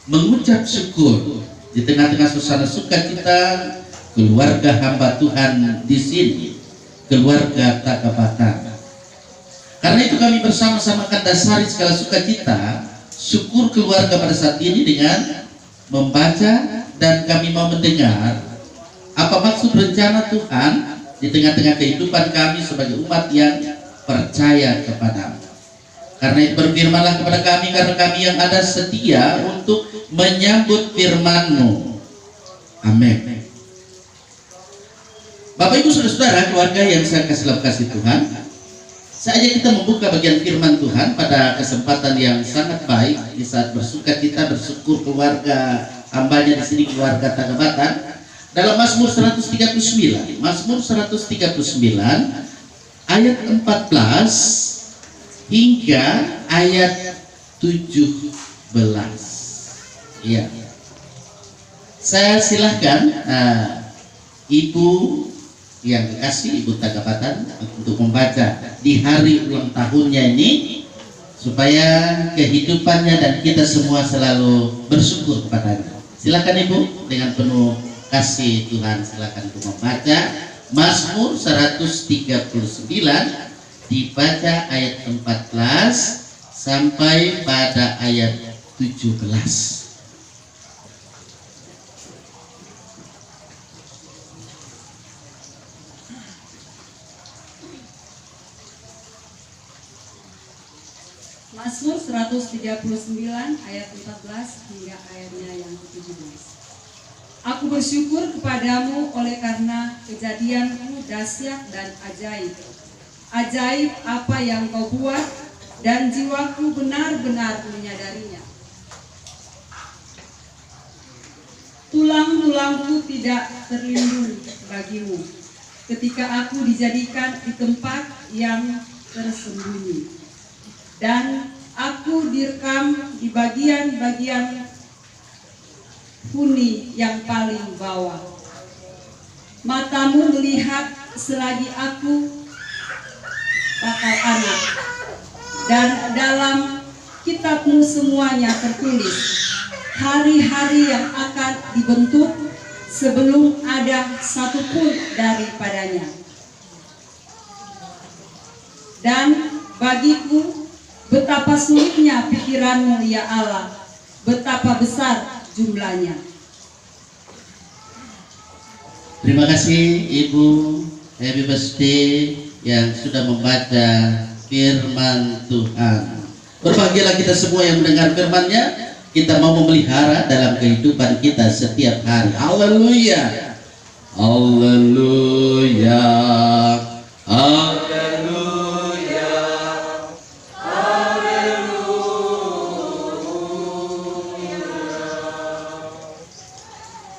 mengucap syukur di tengah-tengah suasana sukacita keluarga hamba Tuhan di sini, keluarga Takabatan. Karena itu kami bersama-sama akan dasari segala sukacita, syukur keluarga pada saat ini dengan membaca, dan kami mau mendengar apa maksud rencana Tuhan di tengah-tengah kehidupan kami sebagai umat yang percaya kepadamu. Karena itu berfirmanlah kepada kami, karena kami yang ada setia untuk menyambut firman-Mu. Amin. Bapak Ibu Saudara-saudara, keluarga yang saya kasih Tuhan, saatnya kita membuka bagian firman Tuhan pada kesempatan yang sangat baik di saat bersuka cita bersyukur keluarga hambanya di sini, keluarga Takabatan, dalam Mazmur 139. Mazmur 139 ayat 14 hingga ayat 17. Ya, saya silahkan Ibu yang dikasih, Ibu Takabatan, untuk membaca di hari ulang tahunnya ini, supaya kehidupannya dan kita semua selalu bersyukur kepadanya. Silakan Ibu, dengan penuh kasih Tuhan, silakan Ibu membaca Mazmur 139, dibaca ayat 14 sampai pada ayat 17. Mazmur 139 ayat 14 hingga ayatnya yang ke-17. Aku bersyukur kepadamu oleh karena kejadianmu dahsyat dan ajaib. Ajaib apa yang kau buat, dan jiwaku benar-benar menyadarinya. Tulang-tulangku tidak terlindung bagimu ketika aku dijadikan di tempat yang tersembunyi, dan aku direkam di bagian-bagian huni yang paling bawah. Matamu melihat selagi aku bakal anak, dan dalam kitabmu semuanya tertulis hari-hari yang akan dibentuk sebelum ada satupun daripadanya. Dan bagiku betapa sulitnya pikiranmu ya Allah, betapa besar jumlahnya. Terima kasih Ibu, happy birthday yang sudah membaca firman Tuhan. Berbahagialah kita semua yang mendengar firman-Nya. Kita mau memelihara dalam kehidupan kita setiap hari. Haleluya, haleluya, haleluya, haleluya.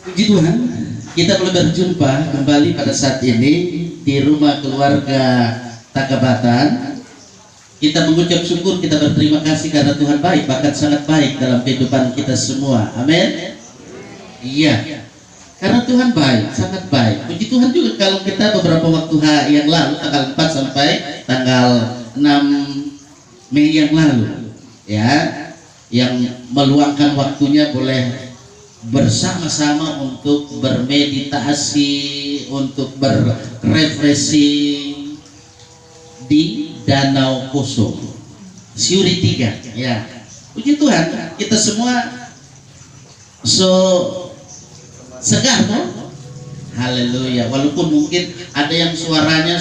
Puji Tuhan, kita boleh berjumpa kembali pada saat ini di rumah keluarga Takabatan. Kita mengucap syukur, kita berterima kasih karena Tuhan baik, bahkan sangat baik dalam kehidupan kita semua. Amin. Iya, karena Tuhan baik, sangat baik. Puji Tuhan juga kalau kita beberapa waktu yang lalu, tanggal 4 sampai tanggal 6 Mei yang lalu, ya, yang meluangkan waktunya boleh bersama-sama untuk bermeditasi, untuk berefreshing di Danau Poso, Siuri 3, ya. Puji Tuhan, kita semua segar, no? Haleluya. Walaupun mungkin ada yang suaranya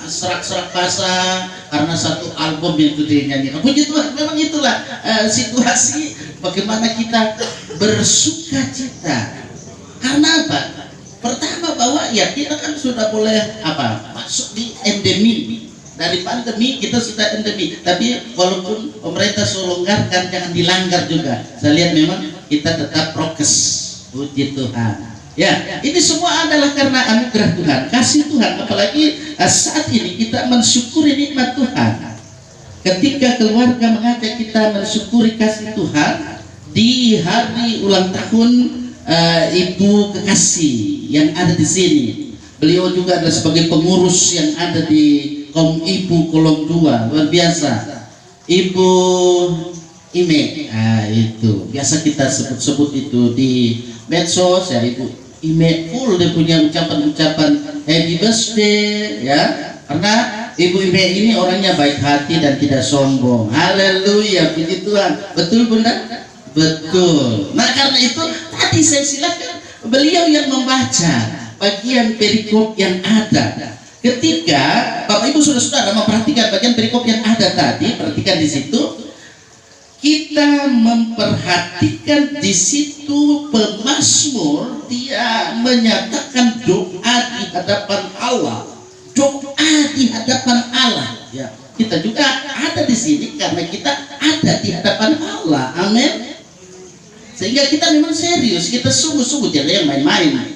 serak-serak basah karena satu album yang sudah dinyanyikan. Puji Tuhan, memang itulah situasi bagaimana kita bersuka cita. Karena apa? Pertama bahwa ya kita kan sudah boleh masuk di endemi. Dari pandemi kita sudah endemi, tapi walaupun pemerintah longgarkan, jangan dilanggar juga. Saya lihat memang kita tetap prokes. Puji Tuhan. Ya, ini semua adalah karena anugerah Tuhan, kasih Tuhan. Apalagi saat ini kita mensyukuri nikmat Tuhan. Ketika keluarga mengajak kita mensyukuri kasih Tuhan di hari ulang tahun Ibu kekasih yang ada di sini. Beliau juga adalah sebagai pengurus yang ada di Kaum Ibu Kolong 2, luar biasa. Ibu Ime. Nah, itu biasa kita sebut-sebut itu di medsos ya, Ibu Ime full dia punya ucapan-ucapan happy birthday ya, karena Ibu Ime ini orangnya baik hati dan tidak sombong. Haleluya, puji Tuhan. Betul Bunda? Betul. Nah karena itu tadi saya silakan beliau yang membaca bagian perikop yang ada. Ketika Bapak Ibu Saudara memperhatikan bagian perikop yang ada tadi, perhatikan di situ, kita memperhatikan di situ pemazmur dia menyatakan doa di hadapan Allah, doa di hadapan Allah. Ya, kita juga ada di sini karena kita ada di hadapan Allah. Amin. Sehingga kita memang serius, kita sungguh-sungguh, tidak yang main-main.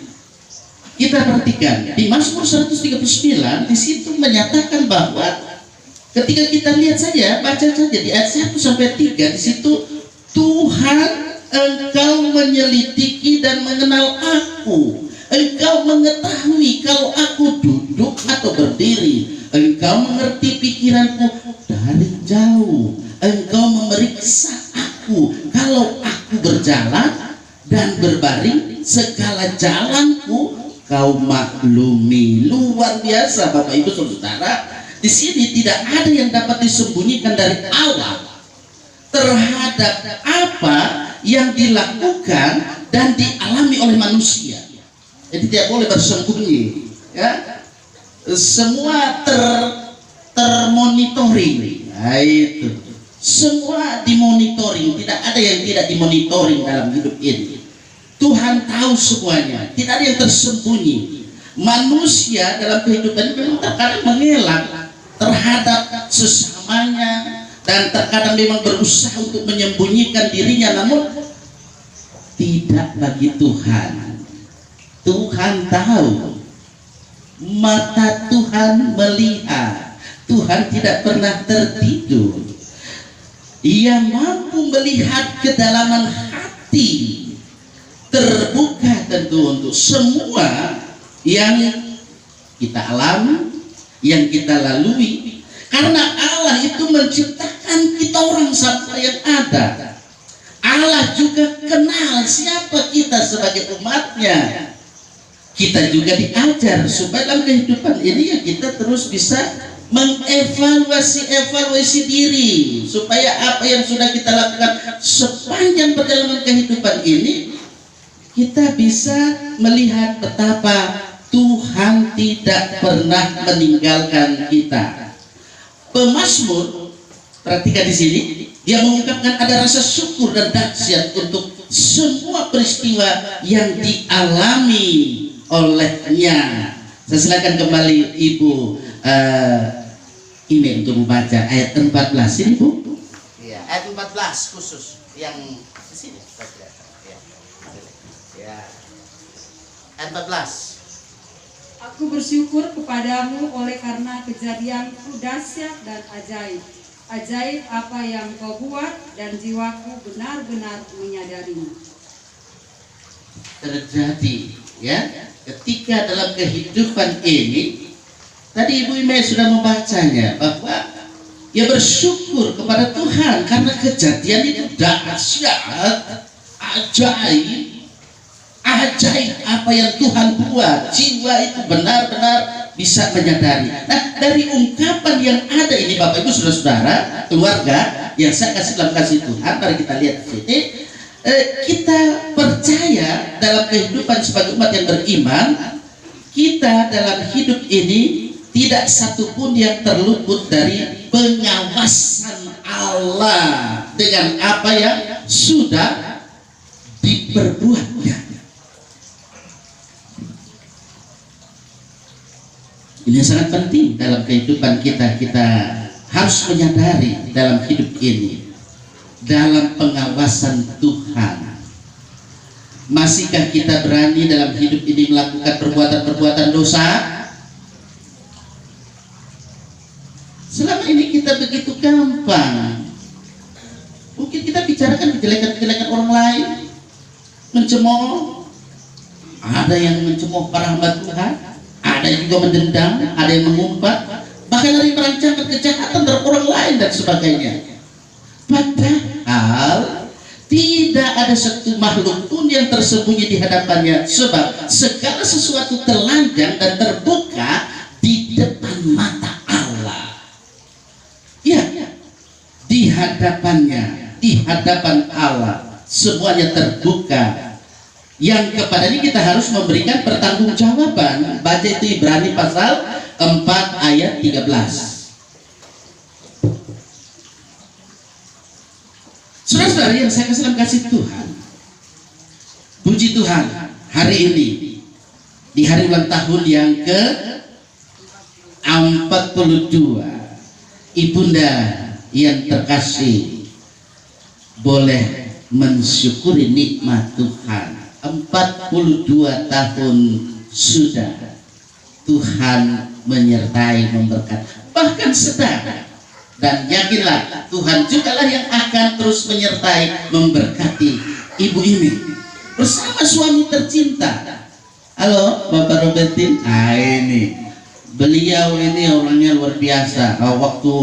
Kita perhatikan di Mazmur 139 di situ menyatakan bahwa ketika kita lihat saja, baca saja di ayat 1 sampai 3 di situ, Tuhan, Engkau menyelidiki dan mengenal aku. Engkau mengetahui kalau aku duduk atau berdiri. Engkau mengerti pikiranku dari jauh. Engkau memeriksa aku kalau aku berjalan dan berbaring, segala jalanku Kau maklumi. Luar biasa Bapak Ibu Saudara. Di sini tidak ada yang dapat disembunyikan dari Allah terhadap apa yang dilakukan dan dialami oleh manusia. Jadi tidak boleh bersembunyi. Ya, semua termonitoring. Nah, itu semua dimonitoring. Tidak ada yang tidak dimonitoring dalam hidup ini. Tuhan tahu semuanya, tidak ada yang tersembunyi. Manusia dalam kehidupan memang terkadang mengelak terhadap sesamanya dan terkadang memang berusaha untuk menyembunyikan dirinya, namun tidak bagi Tuhan. Tuhan tahu, mata Tuhan melihat, Tuhan tidak pernah tertidur. Ia mampu melihat kedalaman hati, terbuka tentu untuk semua yang kita alami, yang kita lalui, karena Allah itu menciptakan kita orang siapa yang ada. Allah juga kenal siapa kita sebagai umatnya. Kita juga diajar supaya dalam kehidupan ini ya kita terus bisa mengevaluasi diri, supaya apa yang sudah kita lakukan sepanjang perjalanan kehidupan ini kita bisa melihat betapa Tuhan tidak pernah meninggalkan kita. Pemazmur, perhatikan di sini, dia mengungkapkan ada rasa syukur dan dahsyat untuk semua peristiwa yang dialami olehnya. Saya silakan kembali Ibu ini untuk membaca ayat 14 ini Bu. Iya, ayat 14 khusus yang di sini. Ya. Ayat 14. Aku bersyukur kepadamu oleh karena kejadianku dahsyat dan ajaib. Ajaib apa yang kau buat dan jiwaku benar-benar menyadarinya. Terjadi ya ketika dalam kehidupan ini, tadi Ibu Ime sudah membacanya, bahwa ia bersyukur kepada Tuhan karena kejadian itu dahsyat, ajaib apa yang Tuhan buat. Jiwa itu benar-benar bisa menyadari. Nah, dari ungkapan yang ada ini Bapak Ibu Saudara, keluarga yang saya kasih dalam kasih Tuhan, mari kita lihat di sini. Kita percaya dalam kehidupan sebagai umat yang beriman, kita dalam hidup ini tidak satupun yang terluput dari pengawasan Allah dengan apa yang sudah diperbuatnya. Ini sangat penting dalam kehidupan kita. Kita harus menyadari dalam hidup ini, dalam pengawasan Tuhan, masihkah kita berani dalam hidup ini melakukan perbuatan-perbuatan dosa? Selama ini kita begitu gampang. Mungkin kita bicarakan kejelekan-kejelekan orang lain, mencemooh. Ada yang mencemooh para hamba Tuhan, ada yang juga mendendam, ada yang mengumpat, bahkan ada yang merancangkan kejahatan terhadap orang lain dan sebagainya. Padahal hal, tidak ada satu makhluk pun yang tersembunyi di hadapannya, sebab segala sesuatu telanjang dan terbuka di depan mata Allah. Ya, di hadapannya, di hadapan Allah semuanya terbuka, yang kepadanya kita harus memberikan pertanggungjawaban. Baca itu Ibrani pasal 4 ayat 13. Saudara-saudara yang saya kasih Tuhan, puji Tuhan, hari ini di hari ulang tahun yang ke 42, ibunda yang terkasih boleh mensyukuri nikmat Tuhan. 42 tahun sudah Tuhan menyertai, memberkati, bahkan sedang. Dan yakinlah Tuhan jugalah yang akan terus menyertai, memberkati ibu ini bersama suami tercinta. Halo Bapak Robertin. Ini beliau ini orangnya luar biasa. Waktu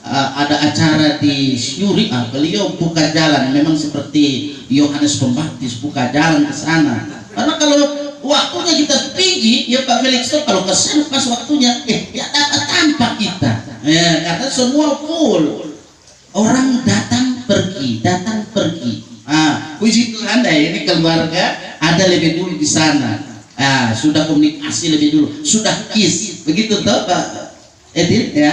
ada acara di Syuri, beliau buka jalan, memang seperti Yohanes Pembaptis buka jalan ke sana. Karena kalau waktunya kita pergi, ya Pak Felix, kalau ke sana pas waktunya, ya dapat tanpa kita. Ya, kata semua full, orang datang pergi. Puji Tuhan, ini keluarga ada lebih dulu di sana. Sudah komunikasi lebih dulu, sudah kiss, begitu toh Pak Edil ya.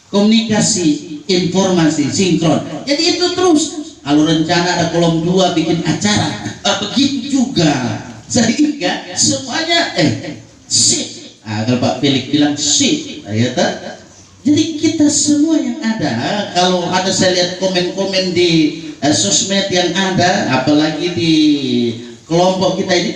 Komunikasi, informasi, sinkron. Jadi itu terus. Kalau rencana ada kolom 2 bikin acara, begitu juga. Sehingga semuanya sip. Kalau Pak Felix bilang sip, ya tak? Jadi kita semua yang ada, kalau ada saya lihat komen-komen di sosmed yang ada, apalagi di kelompok kita ini,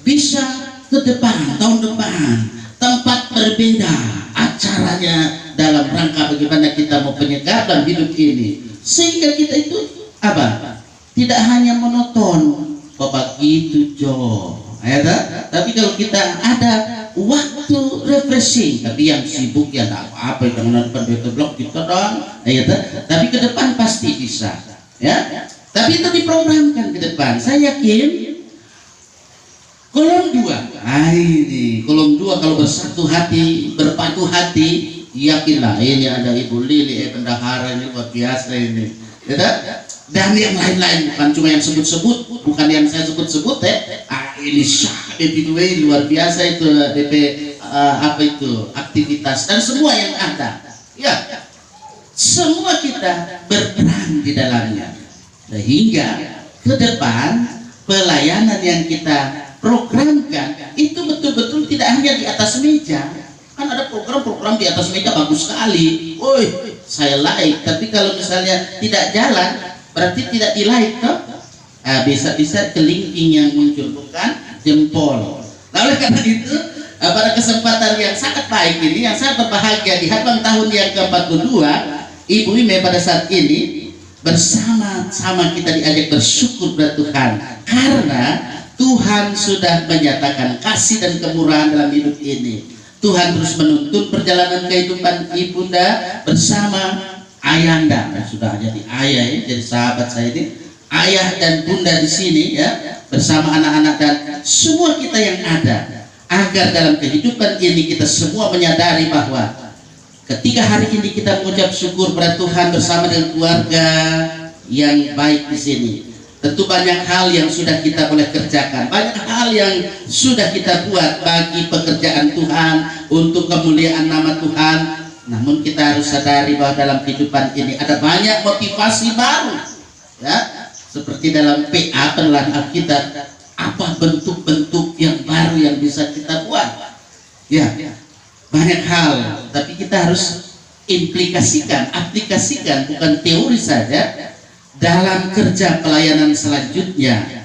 bisa ke depan, tahun depan, tempat berbeda, acaranya dalam rangka bagaimana kita mau penyekapan hidup ini, sehingga kita itu apa? Tidak hanya monoton, Bapak gitu Jo, ya tak? Tapi kalau kita ada waktu refreshing, tapi yang sibuk ya tak apa-apa, jangan depan blog kita dong, ya tak? Tapi ke depan pasti bisa, ya. Tapi itu diprogramkan ke depan. Saya yakin kolom 2, ini kolom 2 kalau bersatu hati, berpadu hati, yakinlah ini ada Ibu Lili, bendahara ini luar biasa ini, ya tak? Dan yang lain-lain, bukan cuma yang sebut-sebut, bukan yang saya sebut-sebut ini DP2 luar biasa itu, DP apa itu aktivitas dan semua yang ada, ya semua kita berperan di dalamnya, sehingga ke depan pelayanan yang kita programkan itu betul-betul tidak hanya di atas meja. Kan ada program-program di atas meja bagus sekali, woi saya like, tapi kalau misalnya tidak jalan berarti tidak di like toh. Bisa-bisa kelingking yang muncul, bukan jempol. Nah, oleh karena itu pada kesempatan yang sangat baik ini, yang sangat berbahagia di hari ulang tahun yang ke-42, Ibu Ime pada saat ini bersama-sama kita diajak bersyukur kepada Tuhan karena Tuhan sudah menyatakan kasih dan kemurahan dalam hidup ini. Tuhan terus menuntun perjalanan kehidupan ibunda bersama ayanda, sudah jadi ayah ya, jadi sahabat saya ini, ayah dan bunda di sini ya, bersama anak-anak dan semua kita yang ada, agar dalam kehidupan ini kita semua menyadari bahwa ketika hari ini kita mengucap syukur pada Tuhan bersama dengan keluarga yang baik di sini, tentu banyak hal yang sudah kita boleh kerjakan, banyak hal yang sudah kita buat bagi pekerjaan Tuhan, untuk kemuliaan nama Tuhan. Namun kita harus sadari bahwa dalam kehidupan ini ada banyak motivasi baru, ya, seperti dalam PA penelan Alkitab, apa bentuk-bentuk yang baru yang bisa kita buat, ya, banyak hal. Tapi kita harus aplikasikan, bukan teori saja dalam kerja pelayanan selanjutnya.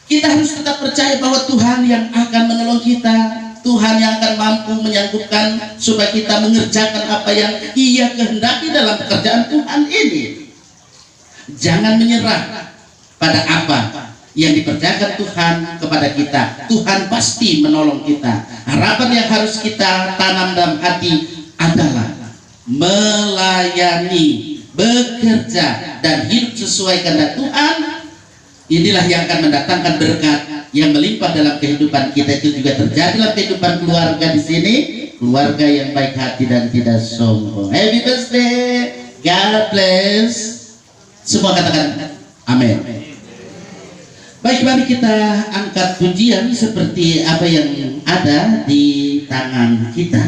Kita harus tetap percaya bahwa Tuhan yang akan menolong kita, Tuhan yang akan mampu menyanggupkan supaya kita mengerjakan apa yang Ia kehendaki dalam pekerjaan Tuhan ini. Jangan menyerah pada apa yang dikerjakan Tuhan kepada kita. Tuhan pasti menolong kita. Harapan yang harus kita tanam dalam hati adalah melayani bekerja, dan hidup sesuai kehendak Tuhan, inilah yang akan mendatangkan berkat yang melimpah dalam kehidupan kita. Itu juga terjadi dalam kehidupan keluarga di sini, keluarga yang baik hati dan tidak sombong. Happy birthday, God bless. Semua katakan amin. Baik, mari kita angkat pujian seperti apa yang ada di tangan kita.